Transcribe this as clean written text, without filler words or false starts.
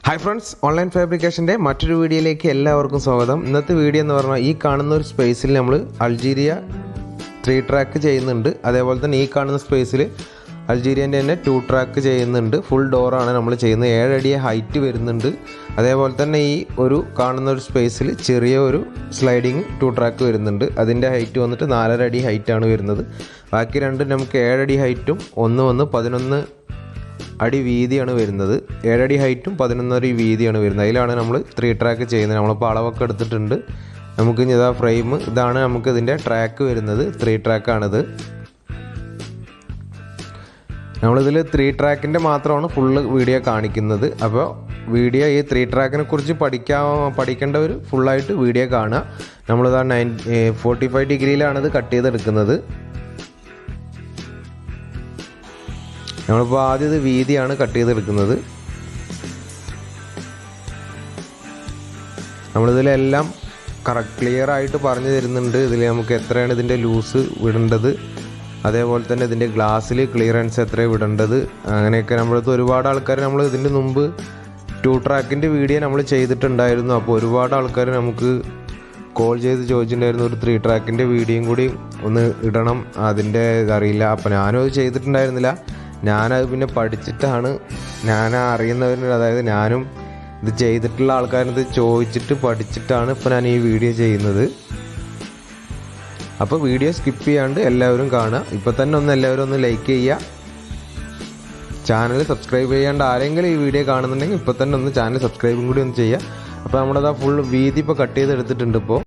Hi friends, online ഫാബ്രിക്കേഷൻ്റെ മറ്റൊരു വീഡിയോയിലേക്ക് എല്ലാവർക്കും സ്വാഗതം. ഇന്നത്തെ വീഡിയോ എന്ന് പറഞ്ഞാൽ ഈ കാണുന്ന ഒരു സ്പേസിൽ നമ്മൾ അൾജീരിയ 3 ട്രാക്ക് ചെയ്യുന്നുണ്ട്. അതേപോലെ തന്നെ ഈ കാണുന്ന സ്പേസിൽ അൾജീരിയൻ്റെ തന്നെ 2 ട്രാക്ക് ചെയ്യുന്നുണ്ട്. ഫുൾ ഡോറാണ് നമ്മൾ ചെയ്യുന്നത്. 7 അടി ഹൈറ്റ് വരുന്നുണ്ട്. അതേപോലെ തന്നെ ഈ ഒരു കാണുന്ന ഒരു സ്പേസിൽ ചെറിയ ഒരു സ്ലൈഡിങ് 2 ട്രാക്ക് വരുന്നുണ്ട്. അതിൻ്റെ ഹൈറ്റ് വന്നിട്ട് 4.5 അടി ഹൈറ്റാണ് വരുന്നത്. ബാക്കി രണ്ടും നമുക്ക് 7 അടി ഹൈറ്റും 11 അടി വീതിയാണ് വരുന്നത്. 7 അടി ഹൈറ്റും 11 അടി വീതിയാണ് വരുന്നത്. അതിലാണ് നമ്മൾ 3 ട്രാക്ക് ചെയ്യുന്നത്. നമ്മളിപ്പോൾ അളവൊക്കെ എടുത്തിട്ടുണ്ട്. നമുക്ക് ഇതാ ഫ്രെയിം, ഇതാണ് നമുക്ക് ഇതിൻ്റെ ട്രാക്ക് വരുന്നത്. 3 ട്രാക്കാണിത്. നമ്മളിതിൽ 3 ട്രാക്കിൻ്റെ മാത്രമാണ് ഫുള്ള് വീഡിയോ കാണിക്കുന്നത്. അപ്പോൾ വീഡിയോ ഈ 3 ട്രാക്കിനെ കുറിച്ച് പഠിക്കേണ്ടവർ ഫുള്ളായിട്ട് വീഡിയോ കാണുക. നമ്മളിതാ 45 ഡിഗ്രിയിലാണിത് കട്ട് ചെയ്തെടുക്കുന്നത്. നമ്മളിപ്പോൾ ആദ്യം ഇത് വീതിയാണ് കട്ട് ചെയ്തെടുക്കുന്നത്. നമ്മളിതിലെല്ലാം ക്ലിയർ ആയിട്ട് പറഞ്ഞു തരുന്നുണ്ട്. ഇതിൽ നമുക്ക് എത്രയാണ് ഇതിൻ്റെ ലൂസ് വിടേണ്ടത്, അതേപോലെ തന്നെ ഇതിൻ്റെ ഗ്ലാസ്സിൽ ക്ലിയറൻസ് എത്രയാണ് വിടേണ്ടത്, അങ്ങനെയൊക്കെ നമ്മളടുത്ത് ഒരുപാട് ആൾക്കാർ നമ്മൾ ഇതിൻ്റെ മുമ്പ് 2 ട്രാക്കിൻ്റെ വീഡിയോ നമ്മൾ ചെയ്തിട്ടുണ്ടായിരുന്നു. അപ്പോൾ ഒരുപാട് ആൾക്കാർ നമുക്ക് കോൾ ചെയ്ത് ചോദിച്ചിട്ടുണ്ടായിരുന്നു ഒരു 3 ട്രാക്കിൻ്റെ വീഡിയോയും കൂടി ഒന്ന് ഇടണം, അതിൻ്റെ ഇതറിയില്ല. അപ്പോൾ ഞാനും അത് ചെയ്തിട്ടുണ്ടായിരുന്നില്ല. ഞാനത് പിന്നെ പഠിച്ചിട്ടാണ്, ഞാൻ അറിയുന്നവരുണ്ട്, അതായത് ഞാനും ഇത് ചെയ്തിട്ടുള്ള ആൾക്കാരിത് ചോദിച്ചിട്ട് പഠിച്ചിട്ടാണ് ഇപ്പോൾ ഞാൻ ഈ വീഡിയോ ചെയ്യുന്നത്. അപ്പോൾ വീഡിയോ സ്കിപ്പ് ചെയ്യാണ്ട് എല്ലാവരും കാണുക. ഇപ്പോൾ തന്നെ എല്ലാവരും ഒന്ന് ലൈക്ക് ചെയ്യുക. ചാനൽ സബ്സ്ക്രൈബ് ചെയ്യാണ്ട് ആരെങ്കിലും ഈ വീഡിയോ കാണുന്നുണ്ടെങ്കിൽ ഇപ്പോൾ തന്നെ ചാനൽ സബ്സ്ക്രൈബും കൂടി ഒന്ന് ചെയ്യുക. അപ്പോൾ നമ്മുടെ ഫുൾ വീതി ഇപ്പോൾ കട്ട് ചെയ്തെടുത്തിട്ടുണ്ട്. ഇപ്പോൾ